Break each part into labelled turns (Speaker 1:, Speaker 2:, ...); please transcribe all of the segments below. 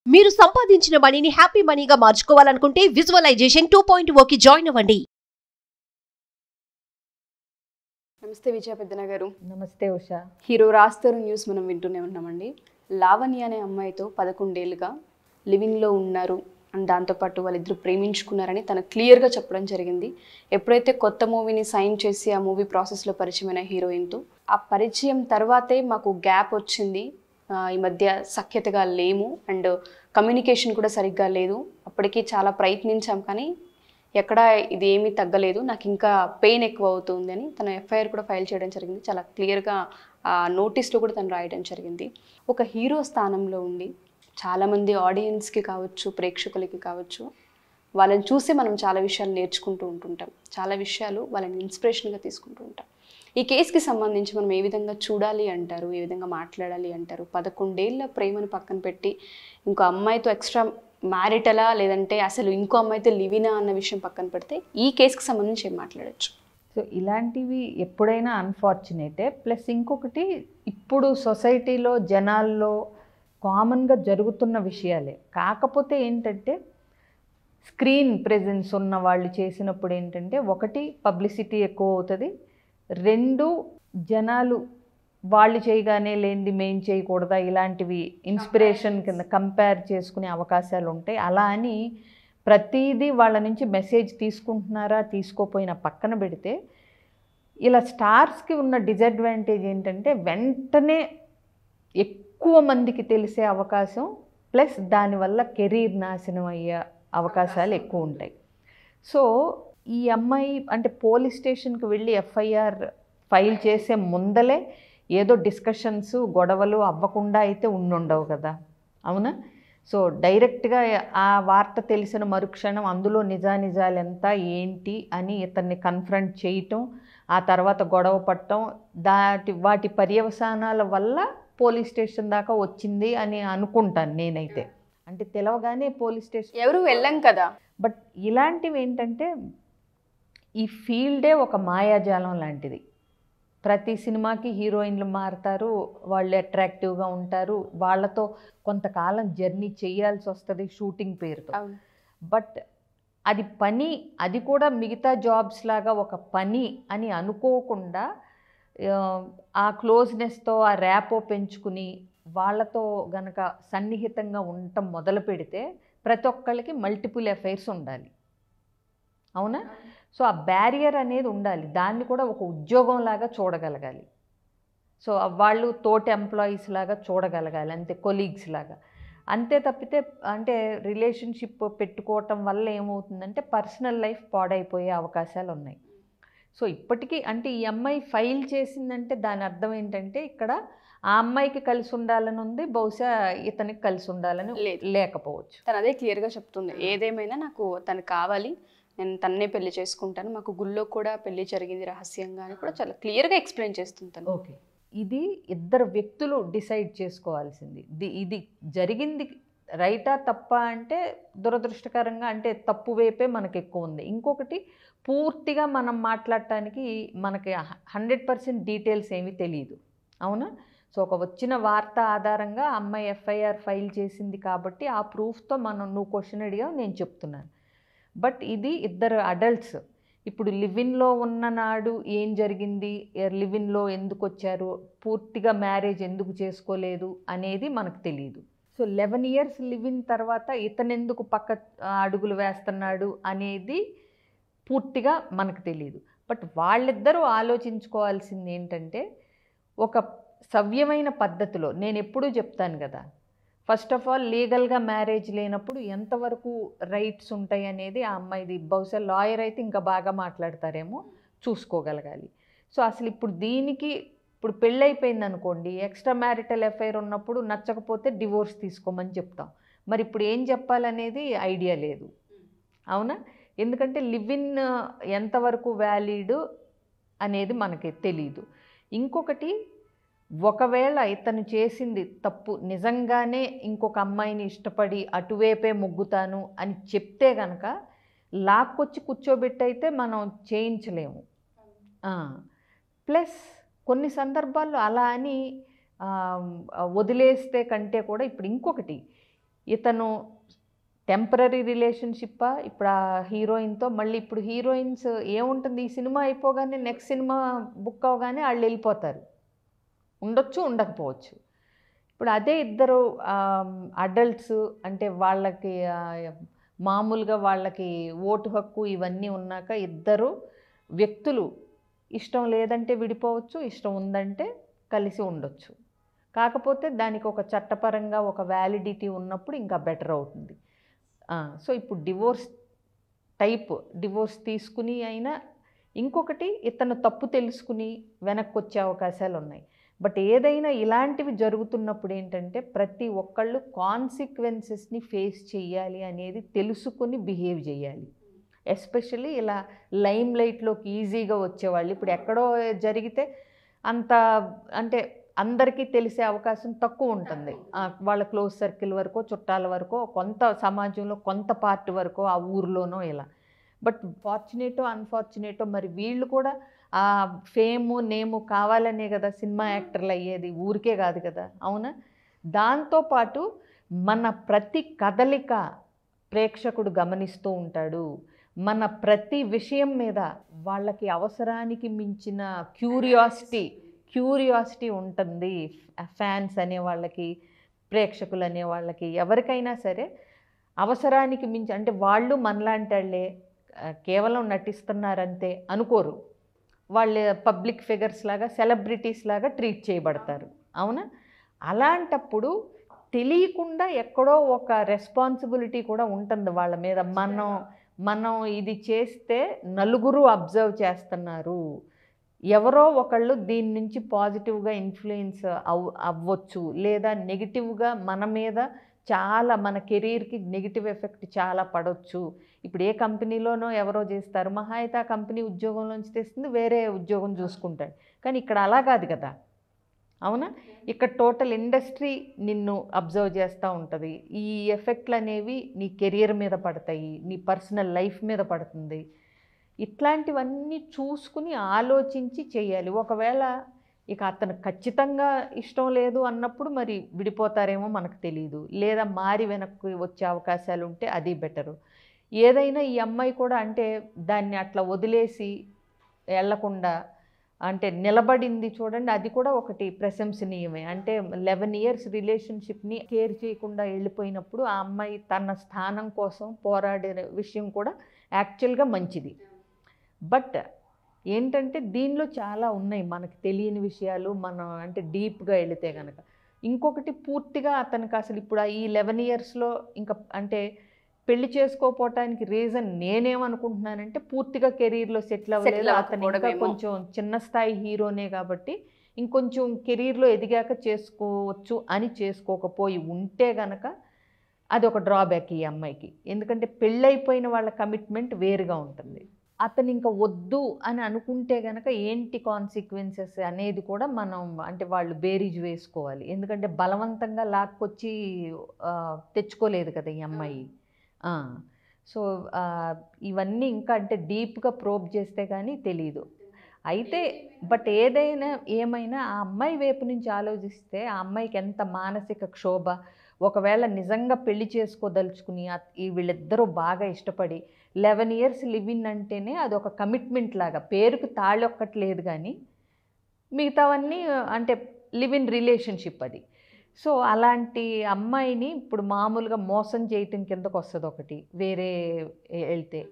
Speaker 1: మీరు సంపాదించిన మనీని హ్యాపీ మనీగా మార్చుకోవాలనుకుంటే విజువలైజేషన్ 2.0కి జాయిన్ అవ్వండి.
Speaker 2: నమస్తే విజయ పెద్దన గారు.
Speaker 3: నమస్తే ఉషా.
Speaker 2: హీరో రాస్తారు న్యూస్ మనం వింటూనే ఉన్నామండి. లావణ్య అనే అమ్మాయితో 11 ఏళ్ళుగా లివింగ్లో ఉన్నారు అండ్ దాంతోపాటు వాళ్ళిద్దరు ప్రేమించుకున్నారని తను క్లియర్గా చెప్పడం జరిగింది. ఎప్పుడైతే కొత్త మూవీని సైన్ చేసి ఆ మూవీ ప్రాసెస్లో పరిచయమైన హీరోయిన్తో ఆ పరిచయం తర్వాతే మాకు గ్యాప్ వచ్చింది, ఈ మధ్య సఖ్యతగా లేము అండ్ కమ్యూనికేషన్ కూడా సరిగ్గా లేదు, అప్పటికి చాలా ప్రయత్నించాం కానీ ఎక్కడా ఇది ఏమీ తగ్గలేదు, నాకు ఇంకా పెయిన్ ఎక్కువ అవుతుంది అని తన ఎఫ్ఐఆర్ కూడా ఫైల్ చేయడం జరిగింది. చాలా క్లియర్గా నోటీస్లో కూడా తను రాయడం జరిగింది. ఒక హీరో స్థానంలో ఉండి చాలామంది ఆడియన్స్కి కావచ్చు, ప్రేక్షకులకి కావచ్చు, వాళ్ళని చూసి మనం చాలా విషయాలు నేర్చుకుంటూ ఉంటుంటాం, చాలా విషయాలు వాళ్ళని ఇన్స్పిరేషన్గా తీసుకుంటూ ఉంటాం. ఈ కేసుకి సంబంధించి మనం ఏ విధంగా చూడాలి అంటారు, ఏ విధంగా మాట్లాడాలి అంటారు? 11 ఏళ్ళ ప్రేమను పక్కన పెట్టి ఇంకో అమ్మాయితో ఎక్స్ట్రా మ్యారిటలా లేదంటే అసలు ఇంకో అమ్మాయితో లివినా అన్న విషయం పక్కన పెడితే ఈ కేసుకి సంబంధించి ఏం మాట్లాడచ్చు?
Speaker 3: సో ఇలాంటివి ఎప్పుడైనా అన్ఫార్చునేటే. ప్లస్ ఇంకొకటి, ఇప్పుడు సొసైటీలో జనాల్లో కామన్గా జరుగుతున్న విషయాలే. కాకపోతే ఏంటంటే స్క్రీన్ ప్రెజెన్స్ ఉన్న వాళ్ళు చేసినప్పుడు ఏంటంటే, ఒకటి పబ్లిసిటీ ఎక్కువ అవుతుంది, రెండు జనాలు వాళ్ళు చేయగానే లేనిది మేం చేయకూడదా ఇలాంటివి ఇన్స్పిరేషన్ కింద కంపేర్ చేసుకునే అవకాశాలు ఉంటాయి. అలా అని ప్రతిదీ వాళ్ళ నుంచి మెసేజ్ తీసుకుంటున్నారా తీసుకోపోయినా పక్కన పెడితే, ఇలా స్టార్స్కి ఉన్న డిసడ్వాంటేజ్ ఏంటంటే వెంటనే ఎక్కువ మందికి తెలిసే అవకాశం, ప్లస్ దానివల్ల కెరీర్ నాశనం అయ్యే అవకాశాలు ఎక్కువ ఉంటాయి. సో ఈ అమ్మాయి అంటే పోలీస్ స్టేషన్కి వెళ్ళి ఎఫ్ఐఆర్ ఫైల్ చేసే ముందలే ఏదో డిస్కషన్స్ గొడవలు అవ్వకుండా అయితే ఉండుండవు కదా, అవునా? సో డైరెక్ట్గా ఆ వార్త తెలిసిన మరుక్షణం అందులో నిజానిజాలు ఎంత ఏంటి అని ఇతన్ని కన్ఫ్రంట్ చేయటం, ఆ తర్వాత గొడవ పట్టడం, వాటి పర్యవసానాల వల్ల పోలీస్ స్టేషన్ దాకా వచ్చింది అని అనుకుంటాను నేనైతే. అంటే తెలవగానే పోలీస్ స్టేషన్
Speaker 2: ఎవరు వెళ్ళం కదా.
Speaker 3: బట్ ఇలాంటివి ఏంటంటే ఈ ఫీల్డే ఒక మాయాజాలం లాంటిది. ప్రతి సినిమాకి హీరోయిన్లు మారుతారు, వాళ్ళు అట్రాక్టివ్గా ఉంటారు, వాళ్ళతో కొంతకాలం జర్నీ చేయాల్సి వస్తుంది షూటింగ్ పేరుతో. బట్ అది పని, అది కూడా మిగతా జాబ్స్ లాగా ఒక పని అని అనుకోకుండా ఆ క్లోజ్నెస్తో ఆ ర్యాపో పెంచుకుని వాళ్ళతో గనక సన్నిహితంగా ఉండటం మొదలు పెడితే ప్రతి ఒక్కళ్ళకి మల్టిపుల్ అఫైర్స్ ఉండాలి, అవునా? సో ఆ బ్యారియర్ అనేది ఉండాలి, దాన్ని కూడా ఒక ఉద్యోగం లాగా చూడగలగాలి. సో వాళ్ళు తోటి ఎంప్లాయీస్ లాగా చూడగలగాలి, అంతే, కొలీగ్స్ లాగా. అంతే తప్పితే అంటే రిలేషన్షిప్ పెట్టుకోవటం వల్ల ఏమవుతుందంటే పర్సనల్ లైఫ్ పాడైపోయే అవకాశాలు ఉన్నాయి. సో ఇప్పటికీ అంటే ఈ అమ్మాయి ఫైల్ చేసిందంటే దాని అర్థం ఏంటంటే ఇక్కడ ఆ అమ్మాయికి కలిసి ఉండాలని ఉంది, బహుశా ఇతనికి కలిసి ఉండాలని లేకపోవచ్చు.
Speaker 2: తను అదే క్లియర్గా చెప్తుంది, ఏదేమైనా నాకు తను కావాలి, నేను తన్నే పెళ్లి చేసుకుంటాను, మాకు గుళ్ళో కూడా పెళ్లి జరిగింది రహస్యంగా అని కూడా చాలా క్లియర్గా ఎక్స్ప్లెయిన్ చేస్తుంటాను.
Speaker 3: ఓకే, ఇది ఇద్దరు వ్యక్తులు డిసైడ్ చేసుకోవాల్సింది. ఇది జరిగింది రైటా తప్ప అంటే దురదృష్టకరంగా అంటే తప్పు వైపే మనకు ఎక్కువ ఉంది. ఇంకొకటి, పూర్తిగా మనం మాట్లాడటానికి మనకి 100% డీటెయిల్స్ ఏమీ తెలియదు, అవునా? సో ఒక వచ్చిన వార్త ఆధారంగా అమ్మాయి ఎఫ్ఐఆర్ ఫైల్ చేసింది కాబట్టి ఆ ప్రూఫ్తో నువ్వు క్వశ్చన్ అడిగావు, నేను చెప్తున్నాను. బట్ ఇది ఇద్దరు అడల్ట్స్. ఇప్పుడు లివిన్లో ఉన్న నాడు ఏం జరిగింది, లివిన్లో ఎందుకు వచ్చారు, పూర్తిగా మ్యారేజ్ ఎందుకు చేసుకోలేదు అనేది మనకు తెలియదు. సో 11 years లివిన్ తర్వాత ఇతను ఎందుకు పక్క అడుగులు వేస్తున్నాడు అనేది పూర్తిగా మనకు తెలియదు. బట్ వాళ్ళిద్దరూ ఆలోచించుకోవాల్సింది ఏంటంటే, ఒక సవ్యమైన పద్ధతిలో, నేను ఎప్పుడూ చెప్తాను కదా, ఫస్ట్ ఆఫ్ ఆల్ లీగల్గా మ్యారేజ్ లేనప్పుడు ఎంతవరకు రైట్స్ ఉంటాయి అనేది ఆ అమ్మాయిది. బహుశా లాయర్ అయితే ఇంకా బాగా మాట్లాడతారేమో, చూసుకోగలగాలి. సో అసలు ఇప్పుడు దీనికి ఇప్పుడు పెళ్ళైపోయింది అనుకోండి, ఎక్స్ట్రా మ్యారిటల్ అఫైర్ ఉన్నప్పుడు నచ్చకపోతే డివోర్స్ తీసుకోమని చెప్తాం. మరి ఇప్పుడు ఏం చెప్పాలనేది ఐడియా లేదు, అవునా? ఎందుకంటే లివిన్ ఎంతవరకు వ్యాలిడ్ అనేది మనకి తెలీదు. ఇంకొకటి, ఒకవేళ ఇతను చేసింది తప్పు, నిజంగానే ఇంకొక అమ్మాయిని ఇష్టపడి అటువైపే మొగ్గుతాను అని చెప్తే కనుక లాక్కొచ్చి కూర్చోబెట్టయితే మనం చేయించలేము. ప్లస్ కొన్ని సందర్భాల్లో అలా అని వదిలేస్తే కంటే కూడా, ఇప్పుడు ఇంకొకటి, ఇతను టెంపరీ రిలేషన్షిప్పా ఇప్పుడు ఆ హీరోయిన్తో, మళ్ళీ ఇప్పుడు హీరోయిన్స్ ఏముంటుంది, ఈ సినిమా అయిపోగానే నెక్స్ట్ సినిమా బుక్ అవగానే వాళ్ళు వెళ్ళిపోతారు, ఉండొచ్చు ఉండకపోవచ్చు. ఇప్పుడు అదే ఇద్దరు అడల్ట్స్ అంటే వాళ్ళకి మామూలుగా వాళ్ళకి ఓటు హక్కు ఇవన్నీ ఉన్నాక ఇద్దరు వ్యక్తులు ఇష్టం లేదంటే విడిపోవచ్చు, ఇష్టం ఉందంటే కలిసి ఉండొచ్చు. కాకపోతే దానికి ఒక చట్టపరంగా ఒక వ్యాలిడిటీ ఉన్నప్పుడు ఇంకా బెటర్ అవుతుంది. సో ఇప్పుడు డివోర్స్ తీసుకుని అయినా, ఇంకొకటి ఇతను తప్పు తెలుసుకుని వెనక్కి వచ్చే అవకాశాలు ఉన్నాయి. బట్ ఏదైనా ఇలాంటివి జరుగుతున్నప్పుడు ఏంటంటే ప్రతి ఒక్కళ్ళు కాన్సిక్వెన్సెస్ని ఫేస్ చేయాలి అనేది తెలుసుకుని బిహేవ్ చేయాలి. ఎస్పెషల్లీ ఇలా లైమ్ లైట్లోకి ఈజీగా వచ్చేవాళ్ళు. ఇప్పుడు ఎక్కడో జరిగితే అంత అంటే అందరికీ తెలిసే అవకాశం తక్కువ ఉంటుంది. వాళ్ళ క్లోజ్ సర్కిల్ వరకు, చుట్టాల వరకు, కొంత సమాజంలో కొంత పార్ట్ వరకు, ఆ ఊర్లోనో ఇలా. బట్ ఫార్చునేటో అన్ఫార్చునేటో మరి వీళ్ళు కూడా ఆ ఫేము నేము కావాలనే కదా సినిమా యాక్టర్లు అయ్యేది, ఊరికే కాదు కదా, అవునా? దాంతోపాటు మన ప్రతి కదలిక ప్రేక్షకుడు గమనిస్తూ ఉంటాడు. మన ప్రతి విషయం మీద వాళ్ళకి అవసరానికి మించిన క్యూరియాసిటీ ఉంటుంది. ఫ్యాన్స్ అనే వాళ్ళకి, ప్రేక్షకులు అనే వాళ్ళకి, ఎవరికైనా సరే అవసరానికి మించి, అంటే వాళ్ళు మనలాంటి వాళ్ళే కేవలం నటిస్తున్నారంతే అనుకోరు. వాళ్ళు పబ్లిక్ ఫిగర్స్ లాగా, సెలబ్రిటీస్ లాగా ట్రీట్ చేయబడతారు, అవునా? అలాంటప్పుడు తెలియకుండా ఎక్కడో ఒక రెస్పాన్సిబిలిటీ కూడా ఉంటుంది వాళ్ళ మీద. మనం ఇది చేస్తే నలుగురు అబ్జర్వ్ చేస్తున్నారు, ఎవరో ఒకళ్ళు దీని నుంచి పాజిటివ్గా ఇన్ఫ్లుయెన్స్ అవ్వచ్చు, లేదా నెగిటివ్గా మన మీద చాలా, మన కెరీర్కి నెగిటివ్ ఎఫెక్ట్ చాలా పడవచ్చు. ఇప్పుడు ఏ కంపెనీలోనో ఎవరో చేస్తారు, మహా అయితే ఆ కంపెనీ ఉద్యోగంలోంచి తెస్తుంది, వేరే ఉద్యోగం చూసుకుంటాడు. కానీ ఇక్కడ అలా కాదు కదా, అవునా? ఇక్కడ టోటల్ ఇండస్ట్రీ నిన్ను అబ్జర్వ్ చేస్తూ ఉంటుంది. ఈ ఎఫెక్ట్లు అనేవి నీ కెరియర్ మీద పడతాయి, నీ పర్సనల్ లైఫ్ మీద పడుతుంది. ఇట్లాంటివన్నీ చూసుకుని ఆలోచించి చేయాలి. ఒకవేళ ఇక అతను ఖచ్చితంగా ఇష్టం లేదు అన్నప్పుడు మరి విడిపోతారేమో మనకు తెలియదు, లేదా మారి వెనక్కి వచ్చే అవకాశాలు ఉంటే అది బెటరు. ఏదైనా ఈ అమ్మాయి కూడా అంటే దాన్ని అట్లా వదిలేసి వెళ్లకుండా అంటే నిలబడింది చూడండి, అది కూడా ఒకటి ప్రశంసనీయమే. అంటే 11 years రిలేషన్షిప్ని కేర్ చేయకుండా వెళ్ళిపోయినప్పుడు ఆ అమ్మాయి తన స్థానం కోసం పోరాడే విషయం కూడా యాక్చువల్గా మంచిది. బట్ ఏంటంటే దీనిలో చాలా ఉన్నాయి మనకు తెలియని విషయాలు, మనం అంటే డీప్గా వెళితే కనుక. ఇంకొకటి పూర్తిగా అతనికి అసలు ఇప్పుడు ఈ 11 yearsలో ఇంకా అంటే పెళ్లి చేసుకోపోవటానికి రీజన్ నేనేమనుకుంటున్నానంటే పూర్తిగా కెరీర్లో సెటిల్ అవ్వలేదు అతను, ఇంకా కొంచెం చిన్న స్థాయి హీరోనే కాబట్టి ఇంకొంచెం కెరీర్లో ఎదిగాక చేసుకోవచ్చు అని చేసుకోకపోయి ఉంటే గనక అది ఒక డ్రాబ్యాక్ ఈ అమ్మాయికి. ఎందుకంటే పెళ్ళైపోయిన వాళ్ళ కమిట్మెంట్ వేరుగా ఉంటుంది. అతను ఇంకా వద్దు అని అనుకుంటే గనక ఏంటి కాన్సిక్వెన్సెస్ అనేది కూడా మనం అంటే వాళ్ళు బేరీజ్ వేసుకోవాలి. ఎందుకంటే బలవంతంగా లాక్కొచ్చి తెచ్చుకోలేదు కదా ఈ అమ్మాయి. సో ఇవన్నీ ఇంకా అంటే డీప్గా ప్రోబ్ చేస్తే కానీ తెలీదు. అయితే బట్ ఏమైనా ఆ అమ్మాయి వైపు నుంచి ఆలోచిస్తే ఆ అమ్మాయికి ఎంత మానసిక క్షోభ. ఒకవేళ నిజంగా పెళ్లి చేసుకోదలుచుకుని వీళ్ళిద్దరూ బాగా ఇష్టపడి 11 years లివ్ ఇన్ అంటేనే అది ఒక కమిట్మెంట్ లాగా, పేరుకు తాళి ఒక్కటి లేదు కానీ మిగతావన్నీ అంటే లివ్ ఇన్ రిలేషన్షిప్ అది. సో అలాంటి అమ్మాయిని ఇప్పుడు మామూలుగా మోసం చేయటం కిందకు వస్తుంది ఒకటి వేరే వెళ్తే,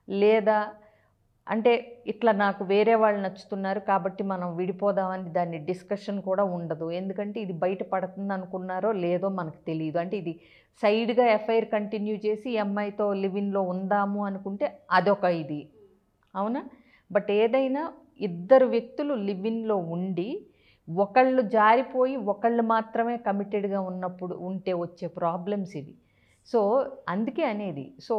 Speaker 3: లేదా అంటే ఇట్లా నాకు వేరే వాళ్ళు నచ్చుతున్నారు కాబట్టి మనం విడిపోదామని దాన్ని డిస్కషన్ కూడా ఉండదు. ఎందుకంటే ఇది బయట పడుతుంది అనుకున్నారో లేదో మనకు తెలియదు. అంటే ఇది సైడ్గా ఎఫ్ఐఆర్ కంటిన్యూ చేసి ఈ అమ్మాయితో లివిన్లో ఉందాము అనుకుంటే అదొక ఇది, అవునా? బట్ ఏదైనా ఇద్దరు వ్యక్తులు లివిన్లో ఉండి ఒకళ్ళు జారిపోయి ఒకళ్ళు మాత్రమే కమిటెడ్గా ఉన్నప్పుడు ఉంటే వచ్చే ప్రాబ్లమ్స్ ఇవి. సో అందుకే అనేది, సో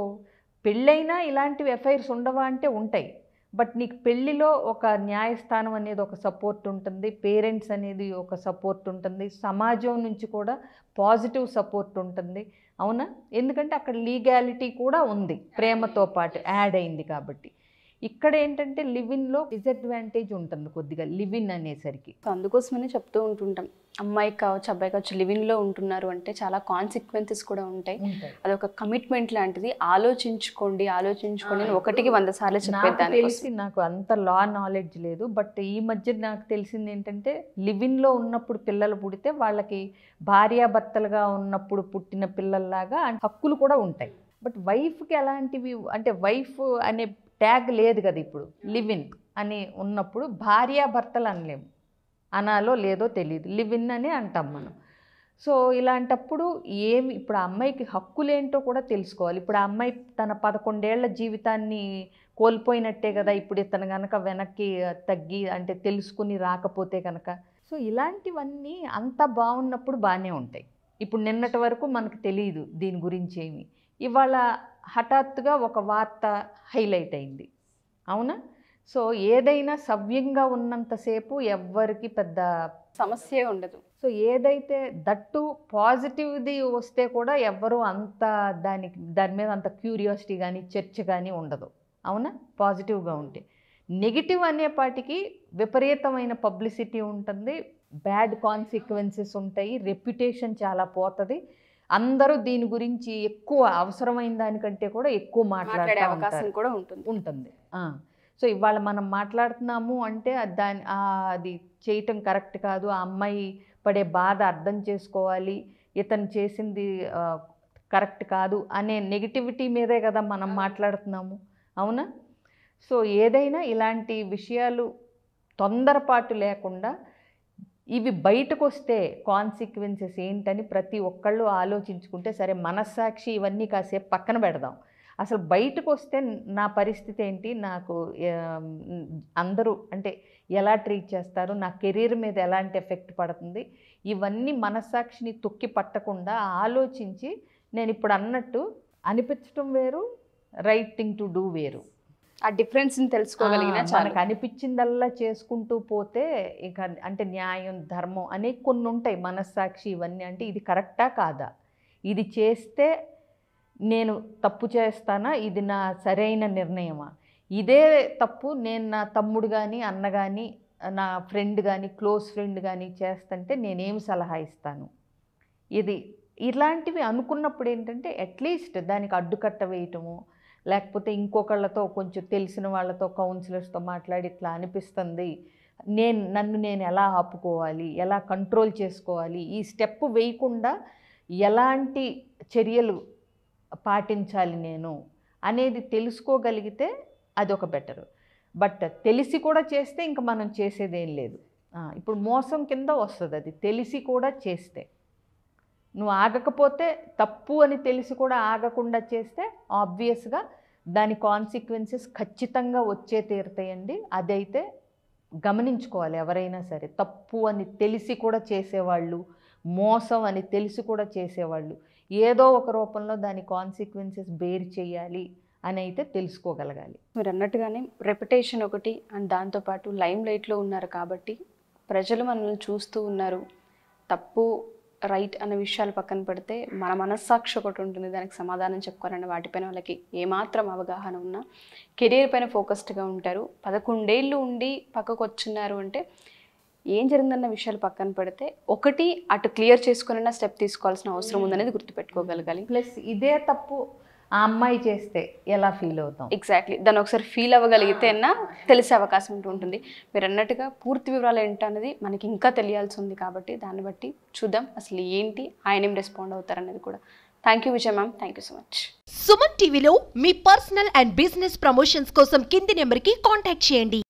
Speaker 3: పెళ్ళైనా ఇలాంటివి ఎఫ్ఐఆర్స్ ఉండవా అంటే ఉంటాయి. బట్ నీకు పెళ్ళిలో ఒక న్యాయస్థానం అనేది ఒక సపోర్ట్ ఉంటుంది, పేరెంట్స్ అనేది ఒక సపోర్ట్ ఉంటుంది, సమాజం నుంచి కూడా పాజిటివ్ సపోర్ట్ ఉంటుంది, అవునా? ఎందుకంటే అక్కడ లీగాలిటీ కూడా ఉంది, ప్రేమతో పాటు యాడ్ అయింది కాబట్టి. ఇక్కడ ఏంటంటే లివిన్లో డిసడ్వాంటేజ్ ఉంటుంది కొద్దిగా, లివిన్ అనేసరికి.
Speaker 2: సో అందుకోసమనే చెప్తూ ఉంటుంటాం, అమ్మాయికి కావచ్చు అబ్బాయి కావచ్చు లివిన్లో ఉంటున్నారు అంటే చాలా కాన్సిక్వెన్సెస్ కూడా ఉంటాయి. అదొక కమిట్మెంట్ లాంటిది. ఆలోచించుకోండి అని 1కి 100 సార్లు చెప్పేదాన్ని.
Speaker 3: తెలిసి నాకు అంత లా నాలెడ్జ్ లేదు, బట్ ఈ మధ్య నాకు తెలిసింది ఏంటంటే లివిన్లో ఉన్నప్పుడు పిల్లలు పుడితే వాళ్ళకి భార్యాభర్తలుగా ఉన్నప్పుడు పుట్టిన పిల్లల్లాగా హక్కులు కూడా ఉంటాయి. బట్ వైఫ్కి ఎలాంటివి అంటే వైఫ్ అనే ట్యాగ్ లేదు కదా ఇప్పుడు. లివిన్ అని ఉన్నప్పుడు భార్యాభర్తలు అనలేము, అనాలో లేదో తెలియదు, లివిన్ అని అంటాం మనం. సో ఇలాంటప్పుడు ఇప్పుడు ఆ అమ్మాయికి హక్కులేంటో కూడా తెలుసుకోవాలి. ఇప్పుడు ఆ అమ్మాయి తన 11 ఏళ్ల జీవితాన్ని కోల్పోయినట్టే కదా ఇప్పుడు ఇతను కనుక వెనక్కి తగ్గి అంటే తెలుసుకుని రాకపోతే కనుక. సో ఇలాంటివన్నీ అంత బాగున్నప్పుడు బాగానే ఉంటాయి. ఇప్పుడు నిన్నటి వరకు మనకు తెలియదు దీని గురించి ఏమి, ఇవాళ హఠాత్తుగా ఒక వార్త హైలైట్ అయింది, అవునా? సో ఏదైనా సవ్యంగా ఉన్నంతసేపు ఎవ్వరికి పెద్ద
Speaker 2: సమస్య ఉండదు.
Speaker 3: సో ఏదైతే దట్టు పాజిటివ్ది వస్తే కూడా ఎవ్వరూ అంత దాని మీద అంత క్యూరియాసిటీ కానీ చర్చ కానీ ఉండదు, అవునా? పాజిటివ్గా ఉంటే. నెగిటివ్ అనేపాటికి విపరీతమైన పబ్లిసిటీ ఉంటుంది, బ్యాడ్ కాన్సిక్వెన్సెస్ ఉంటాయి, రెప్యుటేషన్ చాలా పోతుంది. అందరూ దీని గురించి ఎక్కువ అవసరమైన దానికంటే కూడా ఎక్కువ మాట్లాడే
Speaker 2: అవకాశం కూడా
Speaker 3: ఉంటుంది. సో ఇవాళ మనం మాట్లాడుతున్నాము అంటే అది చేయటం కరెక్ట్ కాదు, ఆ అమ్మాయి పడే బాధ అర్థం చేసుకోవాలి, ఇతను చేసింది కరెక్ట్ కాదు అనే నెగిటివిటీ మీదే కదా మనం మాట్లాడుతున్నాము, అవునా? సో ఏదైనా ఇలాంటి విషయాలు తొందరపాటు లేకుండా ఇవి బయటకు వస్తే కాన్సిక్వెన్సెస్ ఏంటని ప్రతి ఒక్కళ్ళు ఆలోచించుకుంటే సరే, మనస్సాక్షి ఇవన్నీ కాసేపు పక్కన పెడదాం. అసలు బయటకు వస్తే నా పరిస్థితి ఏంటి, నాకు అందరూ అంటే ఎలా ట్రీట్ చేస్తారు, నా కెరీర్ మీద ఎలాంటి ఎఫెక్ట్ పడుతుంది, ఇవన్నీ మనస్సాక్షిని తొక్కి పట్టకుండా ఆలోచించి నేను ఇప్పుడు అన్నట్టు అనిపించడం వేరు, రైట్ థింగ్ టు డూ వేరు.
Speaker 2: ఆ డిఫరెన్స్ని తెలుసుకోగలిగిన
Speaker 3: మనకు అనిపించిందల్లా చేసుకుంటూ పోతే ఇక అంటే న్యాయం ధర్మం అనే కొన్ని ఉంటాయి, మనస్సాక్షి ఇవన్నీ. అంటే ఇది కరెక్టా కాదా, ఇది చేస్తే నేను తప్పు చేస్తానా, ఇది నా సరైన నిర్ణయమా, ఇదే తప్పు నేను నా తమ్ముడు కానీ అన్న కానీ నా ఫ్రెండ్ కానీ క్లోజ్ ఫ్రెండ్ కానీ చేస్తుంటే నేనేం సలహా ఇస్తాను, ఇలాంటివి అనుకున్నప్పుడు ఏంటంటే అట్లీస్ట్ దానికి అడ్డుకట్ట వేయటము, లేకపోతే ఇంకొకళ్ళతో కొంచెం తెలిసిన వాళ్ళతో కౌన్సిలర్స్తో మాట్లాడి ఇట్లా అనిపిస్తుంది, నన్ను నేను ఎలా ఆపుకోవాలి, ఎలా కంట్రోల్ చేసుకోవాలి, ఈ స్టెప్ వేయకుండా ఎలాంటి చర్యలు పాటించాలి నేను అనేది తెలుసుకోగలిగితే అదొక బెటరు. బట్ తెలిసి కూడా చేస్తే ఇంకా మనం చేసేదేం లేదు. ఇప్పుడు మోసం కింద వస్తుంది అది, తెలిసి కూడా చేస్తే. నువ్వు ఆగకపోతే తప్పు అని తెలిసి కూడా ఆగకుండా చేస్తే ఆబ్వియస్గా దాని కాన్సిక్వెన్సెస్ ఖచ్చితంగా వచ్చే తీరుతాయండి. అదైతే గమనించుకోవాలి ఎవరైనా సరే. తప్పు అని తెలిసి కూడా చేసేవాళ్ళు, మోసం అని తెలిసి కూడా చేసేవాళ్ళు ఏదో ఒక రూపంలో దాని కాన్సిక్వెన్సెస్ బేర్ చేయాలి అని అయితే తెలుసుకోగలగాలి.
Speaker 2: మీరు అన్నట్టుగానే రెప్యుటేషన్ ఒకటి, అండ్ దాంతోపాటు లైమ్ లైట్లో ఉన్నారు కాబట్టి ప్రజలు మనల్ని చూస్తూ ఉన్నారు. తప్పు రైట్ అనే విషయాలు పక్కన పెడితే మన మనస్సాక్షి ఒకటి ఉంటుంది, దానికి సమాధానం చెప్పుకోవాలన్న వాటిపైన వాళ్ళకి ఏమాత్రం అవగాహన ఉన్నా కెరీర్ పైన ఫోకస్డ్గా ఉంటారు. 11 ఏళ్ళు ఉండి పక్కకు వచ్చున్నారు అంటే ఏం జరిగిందన్న విషయాలు పక్కన పెడితే ఒకటి అటు క్లియర్ చేసుకున్న స్టెప్ తీసుకోవాల్సిన అవసరం ఉందనేది గుర్తుపెట్టుకోగలగాలి.
Speaker 3: ప్లస్ ఇదే తప్పు ఆ అమ్మాయి చేస్తే ఎలా ఫీల్ అవుతాం,
Speaker 2: ఎగ్జాక్ట్లీ దాన్ని ఒకసారి ఫీల్ అవ్వగలిగితే అన్నా తెలిసే అవకాశం ఉంటుంది. మీరు అన్నట్టుగా పూర్తి వివరాలు ఏంటనేది మనకి ఇంకా తెలియాల్సి ఉంది కాబట్టి దాన్ని బట్టి చూద్దాం అసలు ఏంటి, ఆయన ఏం రెస్పాండ్ అవుతారనేది కూడా. Thank you Vijay ma'am, thank you so much.
Speaker 1: Suman టీవీలో మీ పర్సనల్ అండ్ బిజినెస్ ప్రమోషన్స్ కోసం కింది నెంబర్కి కాంటాక్ట్ చేయండి.